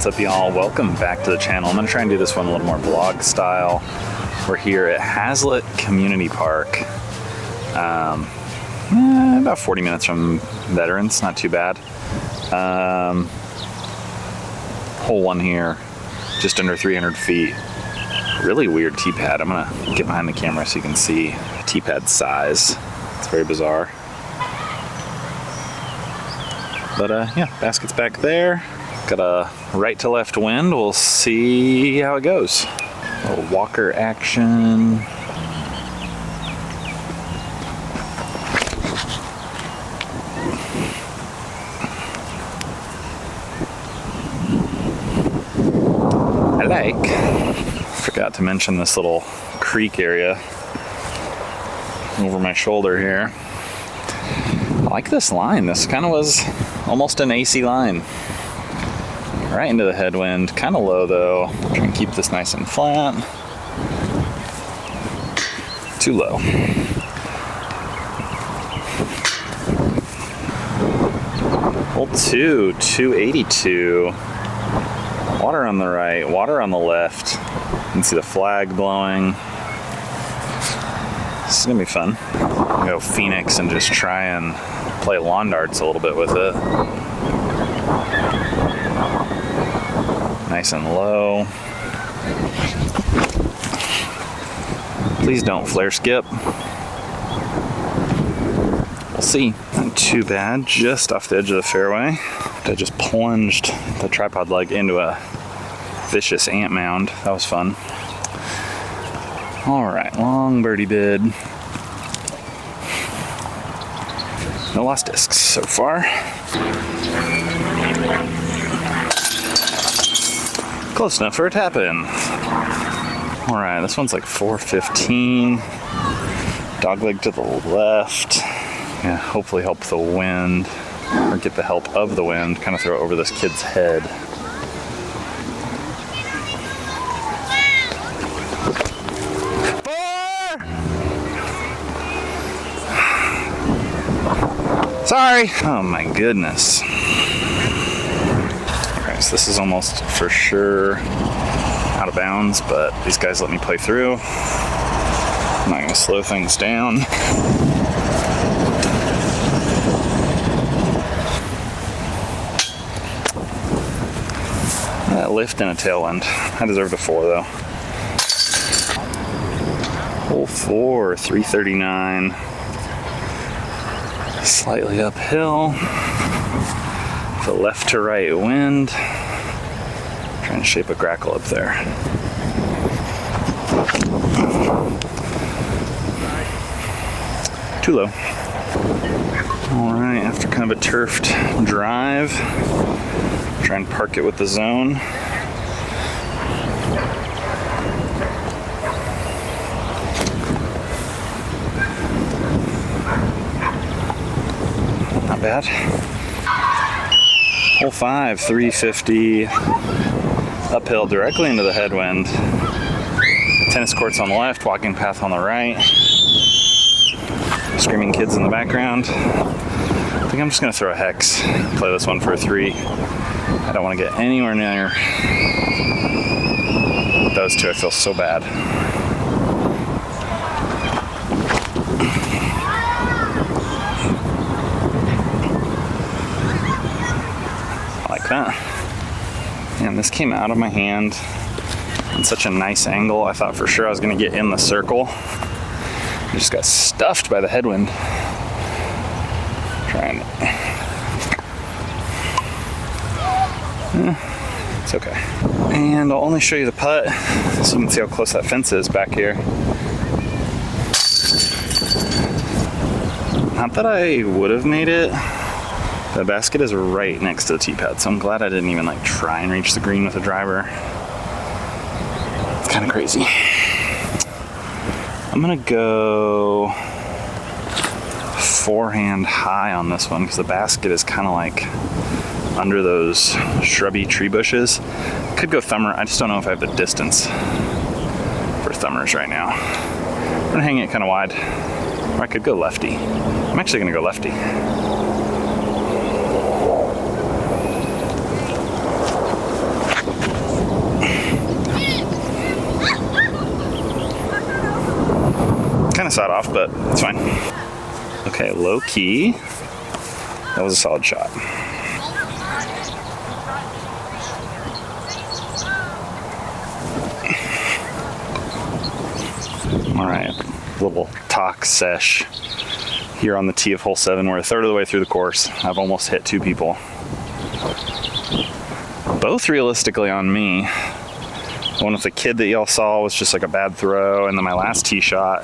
What's up, y'all? Welcome back to the channel. I'm gonna try and do this one a little more vlog style. We're here at Haslet Community Park. About 40 minutes from Veterans, not too bad. Hole one here, just under 300 feet. Really weird tee pad. I'm gonna get behind the camera so you can see tee pad size. It's very bizarre. But yeah, basket's back there. Got a right to left wind. We'll see how it goes. A little walker action. Forgot to mention this little creek area over my shoulder here. I like this line. This kind of was almost an AC line. Right into the headwind. Kind of low though. Try and keep this nice and flat. Too low. Hole 2, 282. Water on the right, water on the left. You can see the flag blowing. This is gonna be fun. I'll go Phoenix and just try and play lawn darts a little bit with it. Nice and low. Please don't flare skip. We'll see. Not too bad, just off the edge of the fairway. I just plunged the tripod leg into a vicious ant mound. That was fun. All right, long birdie bid. No lost discs so far. Close enough for a tap in. All right, this one's like 415. Dogleg to the left. Yeah, hopefully help the wind, or get the help of the wind, kind of throw it over this kid's head. Sorry. Oh my goodness. Alright, so this is almost for sure out of bounds, but these guys let me play through. I'm not gonna slow things down. That lift and a tailwind. I deserved a 4 though. Hole 4, 339. Slightly uphill. The left to right wind. Trying to shape a grackle up there. Too low. All right, after kind of a turfed drive, try and park it with the zone. Not bad. Hole 5, 350. Uphill directly into the headwind. Tennis courts on the left, walking path on the right. Screaming kids in the background. I think I'm just gonna throw a hex. Play this one for a 3. I don't want to get anywhere near those two. I feel so bad. I like that. And this came out of my hand in such a nice angle. I thought for sure I was going to get in the circle. I just got stuffed by the headwind. Trying to... It's okay. And I'll only show you the putt so you can see how close that fence is back here. Not that I would have made it. The basket is right next to the tee pad, so I'm glad I didn't even like try and reach the green with a driver. It's kind of crazy. I'm gonna go forehand high on this one because the basket is kind of like under those shrubby tree bushes. Could go thumber. I just don't know if I have the distance for thumbers right now. I'm gonna hang it kind of wide, or I could go lefty. I'm actually gonna go lefty. saw it off, but it's fine. Okay, low key. That was a solid shot. All right, little talk sesh here on the tee of hole 7. We're a third of the way through the course. I've almost hit 2 people. Both realistically on me. One with the kid that y'all saw was just like a bad throw, and then my last tee shot,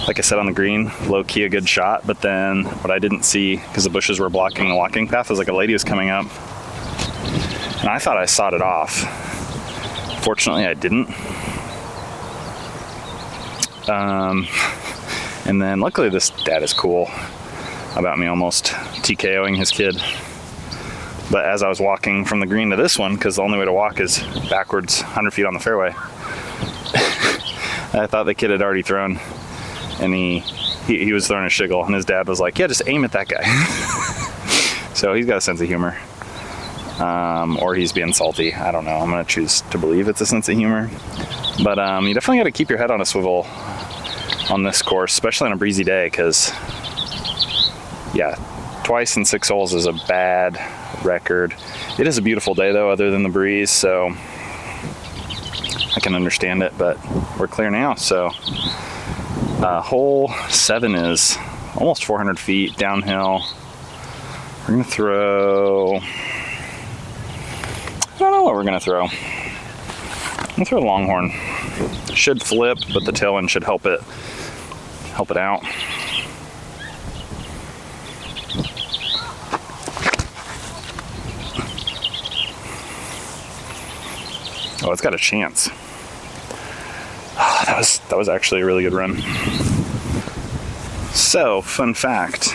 like I said on the green, low key a good shot, but then what I didn't see, because the bushes were blocking the walking path, was like a lady was coming up, and I thought I sawed it off. Fortunately, I didn't. And then luckily this dad is cool about me almost TKOing his kid. But as I was walking from the green to this one, because the only way to walk is backwards 100 feet on the fairway, I thought the kid had already thrown, and he was throwing a shiggle, and his dad was like, yeah, just aim at that guy. So he's got a sense of humor. Or he's being salty. I don't know. I'm going to choose to believe it's a sense of humor. But you definitely got to keep your head on a swivel on this course, especially on a breezy day, because, yeah, twice in 6 holes is a bad record. It is a beautiful day, though, other than the breeze, so I can understand it, but we're clear now. So hole 7 is almost 400 feet downhill. We're going to throw... I don't know what we're going to throw. I'm going to throw a longhorn. It should flip, but the tailwind should help it out. Oh, it's got a chance. Oh, that was actually a really good run. So, fun fact.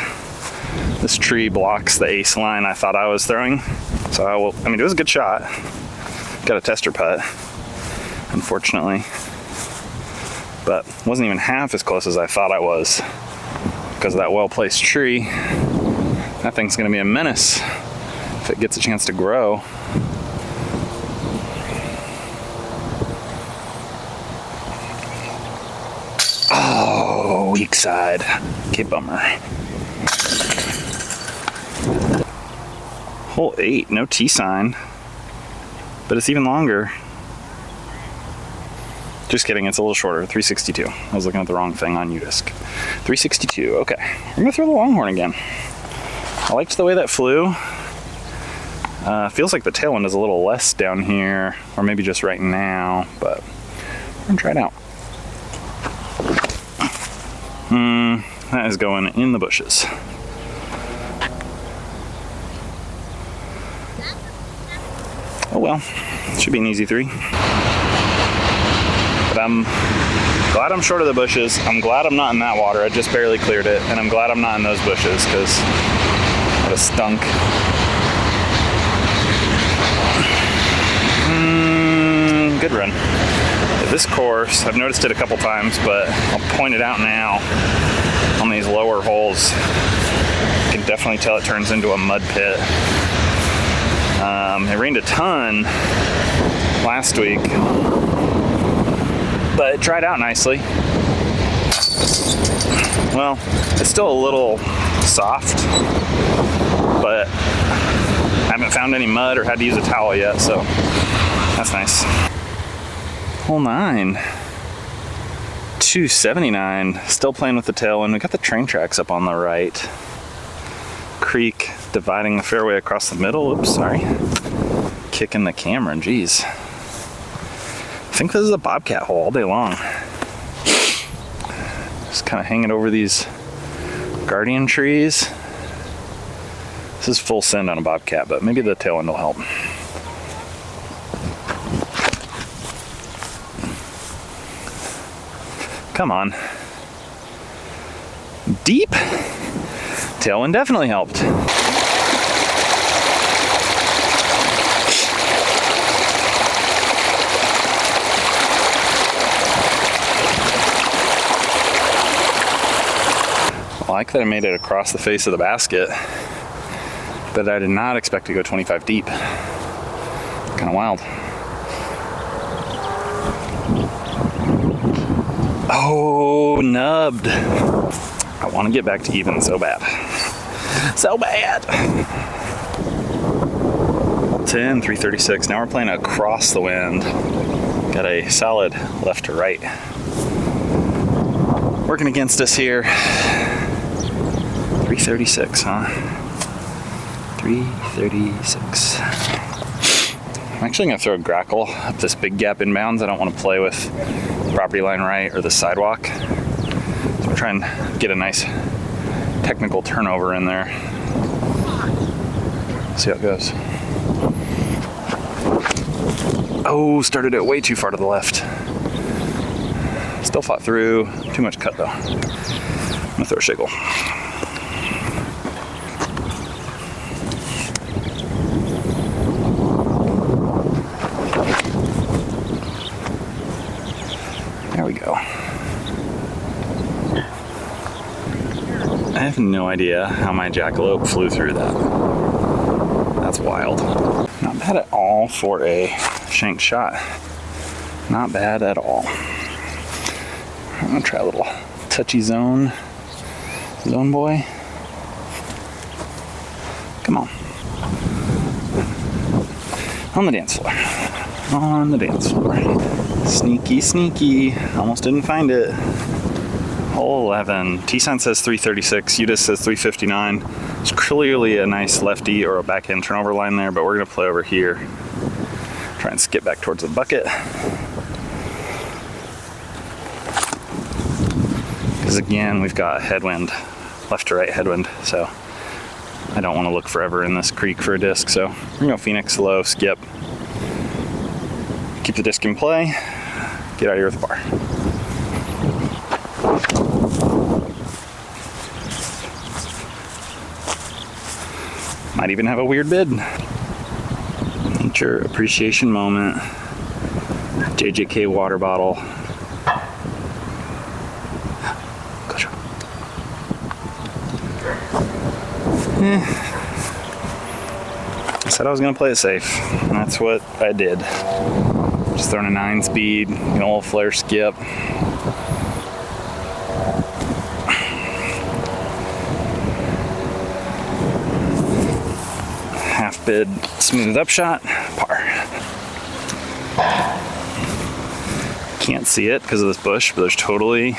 This tree blocks the ace line I thought I was throwing. So I mean, it was a good shot. Got a tester putt, unfortunately. But wasn't even half as close as I thought I was because of that well-placed tree. That thing's gonna be a menace if it gets a chance to grow. Oh, weak side. Okay, bummer. Hole 8, no T sign, but it's even longer. Just kidding, it's a little shorter, 362. I was looking at the wrong thing on UDisc. 362, okay. I'm gonna throw the longhorn again. I liked the way that flew. Feels like the tailwind is a little less down here, or maybe just right now, but we're gonna try it out. That is going in the bushes. Oh well, should be an easy 3. But I'm glad I'm short of the bushes. I'm glad I'm not in that water. I just barely cleared it. And I'm glad I'm not in those bushes because that would have stunk. Good run. This course, I've noticed it a couple times, but I'll point it out now. On these lower holes, you can definitely tell it turns into a mud pit. It rained a ton last week, but it dried out nicely. Well, it's still a little soft, but I haven't found any mud or had to use a towel yet, so that's nice. Hole 9, 279, still playing with the tailwind. We got the train tracks up on the right. Creek dividing the fairway across the middle. Oops, sorry. Kicking the camera, geez. I think this is a bobcat hole all day long. Just kind of hanging over these guardian trees. This is full send on a bobcat, but maybe the tailwind will help. Come on. Deep. Tailwind definitely helped. I like that I made it across the face of the basket, but I did not expect to go 25 deep. Kind of wild. Oh, nubbed. I want to get back to even so bad. So bad. 10, 336. Now we're playing across the wind. Got a solid left to right. Working against us here. 336, huh? 336. I'm actually going to throw a grackle up this big gap inbounds. I don't want to play with property line right or the sidewalk. So I'm trying to get a nice technical turnover in there. See how it goes. Oh, started it way too far to the left. Still fought through. Too much cut though. I'm gonna throw a shiggle. There we go. I have no idea how my jackalope flew through that. That's wild. Not bad at all for a shank shot. Not bad at all. I'm gonna try a little touchy zone boy. Come on. On the dance floor. On the dance floor. Sneaky, sneaky. Almost didn't find it. Hole 11. T-sign says 336. UDIS says 359. It's clearly a nice lefty or a backhand turnover line there, but we're gonna play over here. Try and skip back towards the bucket. Because again, we've got a headwind, left to right headwind, so I don't want to look forever in this creek for a disc, so we're gonna go Phoenix, low, skip. Keep the disc in play, get out of here with the bar. Might even have a weird bid. Nature appreciation moment. JJK water bottle. Gotcha. I said I was gonna play it safe, and that's what I did. Just throwing a 9 speed, a little flare skip. Half bid, smooth up shot, par. Can't see it because of this bush, but there's totally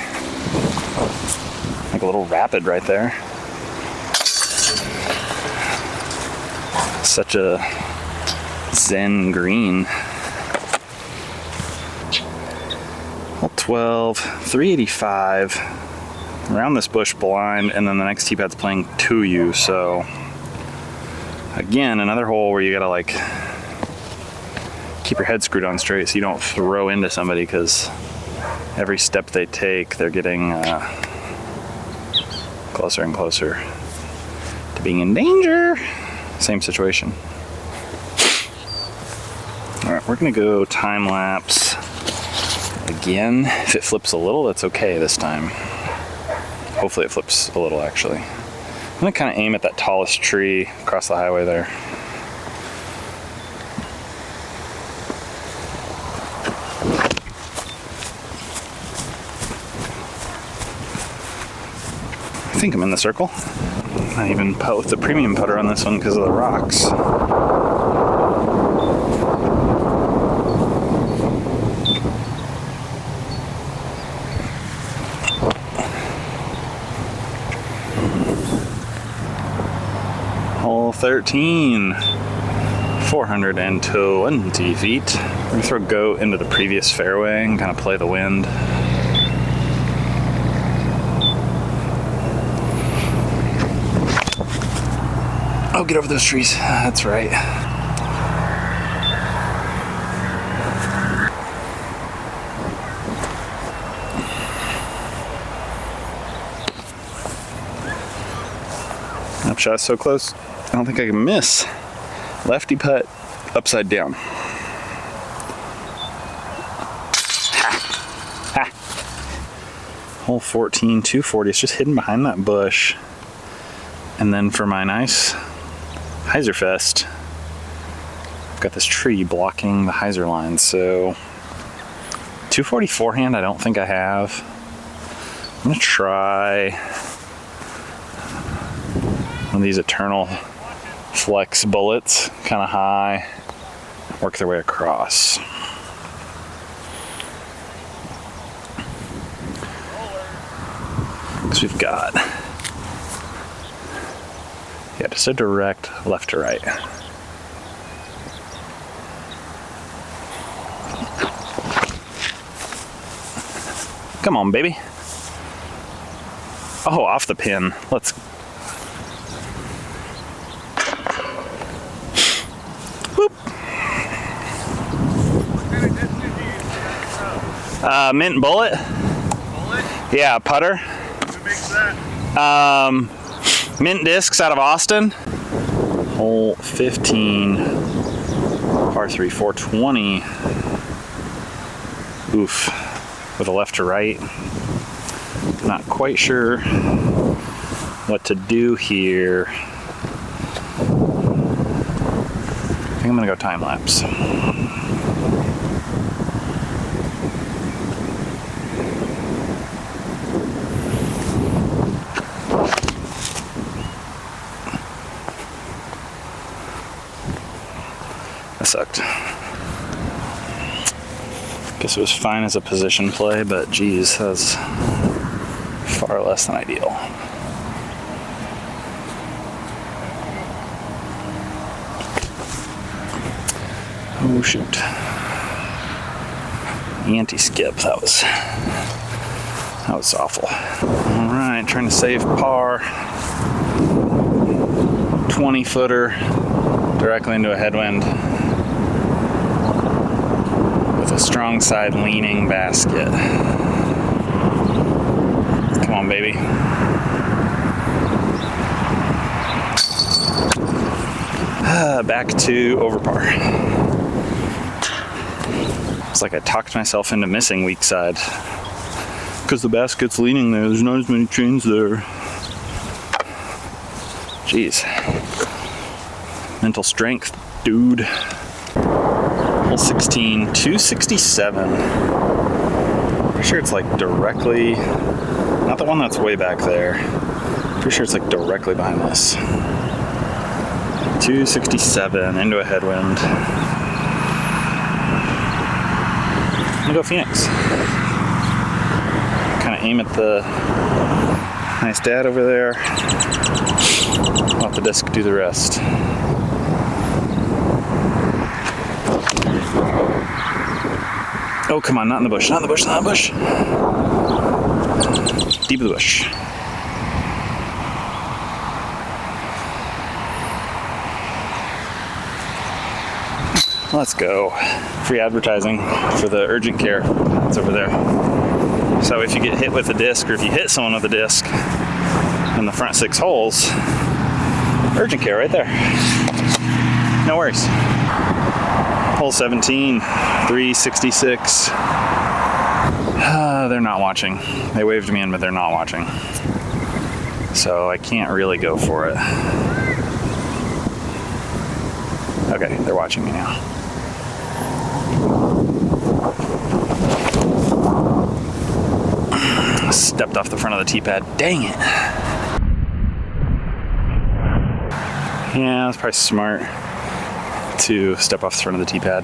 like a little rapid right there. Such a zen green. Well, 12, 385. Around this bush blind, and then the next tee pad's playing to you, so again, another hole where you gotta like keep your head screwed on straight so you don't throw into somebody, because every step they take, they're getting closer and closer to being in danger. Same situation. All right, we're gonna go time lapse again. If it flips a little, that's okay this time. Hopefully it flips a little actually. I'm gonna kind of aim at that tallest tree across the highway there. I think I'm in the circle. I even putt with the premium putter on this one because of the rocks. Hole 13, 420 feet. We're gonna throw goat into the previous fairway and kind of play the wind. Oh, get over those trees. That's right. Upshot is so close. I don't think I can miss. Lefty putt, upside down. Ha. Ha. Hole 14, 240. It's just hidden behind that bush. And then for my nice hyzer fest, I've got this tree blocking the hyzer line. So 240 forehand, I don't think I have. I'm gonna try one of these Eternal Flex bullets, kind of high, work their way across. Because we've got, yeah, just a direct left to right. Come on, baby. Oh, off the pin. Let's. Whoop. Mint bullet. Bullet? Yeah, putter. Who makes that? Mint discs out of Austin. Hole 15, par 3, 420. Oof. With a left to right. Not quite sure what to do here. I think I'm gonna go time lapse. That sucked. Guess it was fine as a position play, but geez, that's far less than ideal. Oh shoot. Anti-skip, that was awful. All right, trying to save par. 20 footer directly into a headwind. Strong side leaning basket. Come on, baby. Back to over par. It's like I talked myself into missing weak side. Because the basket's leaning there, there's not as many chains there. Jeez. Mental strength, dude. Hole 16, 267. Pretty sure it's like directly, not the one that's way back there. Pretty sure it's like directly behind this. 267 into a headwind. I'm gonna go Phoenix. Kind of aim at the nice dad over there. Let the disc do the rest. Oh, come on, not in the bush, not in the bush, not in the bush. Deep of the bush. Let's go. Free advertising for the urgent care that's over there. So if you get hit with a disc, or if you hit someone with a disc in the front 6 holes, urgent care right there. No worries. Hole 17, 366. They're not watching. They waved me in, but they're not watching. So I can't really go for it. Okay, they're watching me now. Stepped off the front of the tee pad. Dang it. Yeah, that's probably smart to step off the front of the tee pad.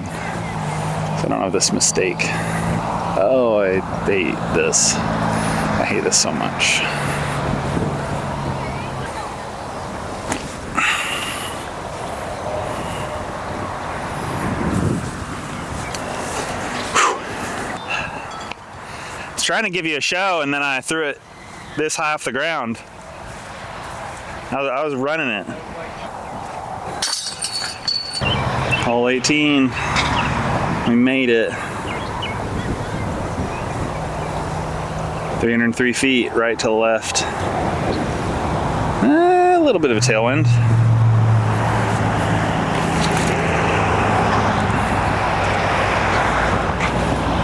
So I don't have this mistake. Oh, I hate this. I hate this so much. I was trying to give you a show, and then I threw it this high off the ground. I was running it. Hole 18, we made it. 303 feet, right to the left. A little bit of a tailwind.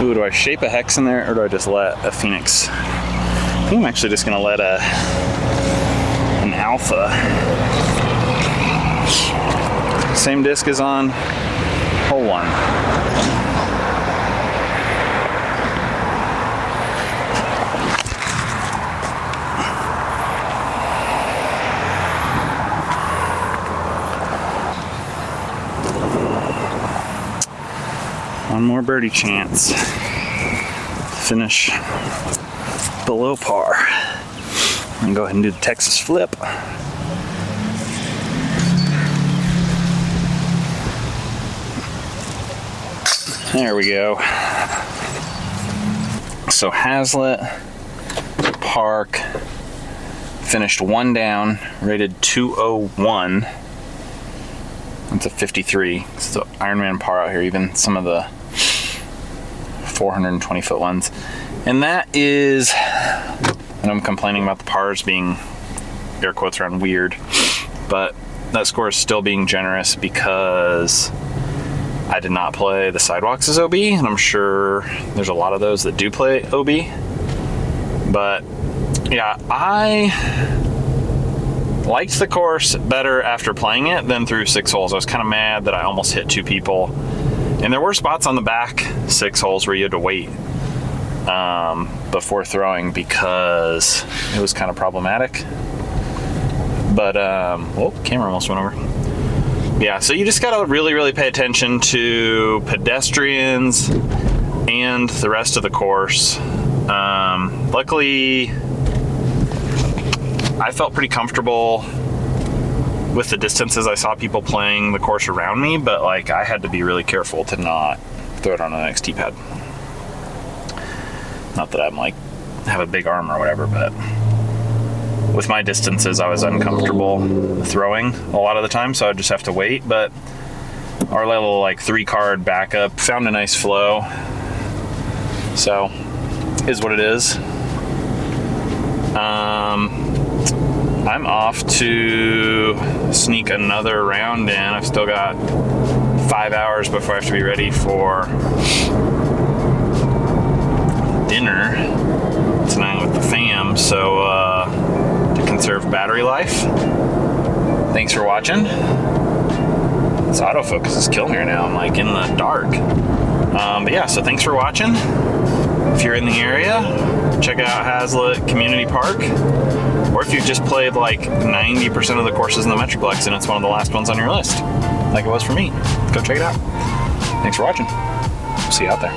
Ooh, do I shape a hex in there, or do I just let a Phoenix? I think I'm actually just gonna let an alpha. Same disc is on hole 1. One more birdie chance. Finish below par. And go ahead and do the Texas flip. There we go. So Haslet Park finished 1 down, rated 201. That's a 53. It's the Ironman par out here, even some of the 420 foot ones. And that is, and I'm complaining about the pars being, air quotes around, weird, but that score is still being generous because I did not play the sidewalks as OB, and I'm sure there's a lot of those that do play OB. But yeah, I liked the course better after playing it than through 6 holes. I was kind of mad that I almost hit 2 people. And there were spots on the back 6 holes where you had to wait before throwing because it was kind of problematic. But, whoa, camera almost went over. Yeah, so you just gotta really, really pay attention to pedestrians and the rest of the course. Luckily, I felt pretty comfortable with the distances. I saw people playing the course around me, but like I had to be really careful to not throw it on an XT pad. Not that I'm like have a big arm or whatever, but with my distances I was uncomfortable throwing a lot of the time, so I'd just have to wait. But our little like 3-card backup found a nice flow, so is what it is. I'm off to sneak another round in. I've still got 5 hours before I have to be ready for dinner tonight with the fam, so to conserve battery life. Thanks for watching. This autofocus is killing me right now. I'm like in the dark. But yeah, so thanks for watching. If you're in the area, check out Haslet Community Park. Or if you've just played like 90% of the courses in the Metroplex and it's one of the last ones on your list, like it was for me, go check it out. Thanks for watching. See you out there.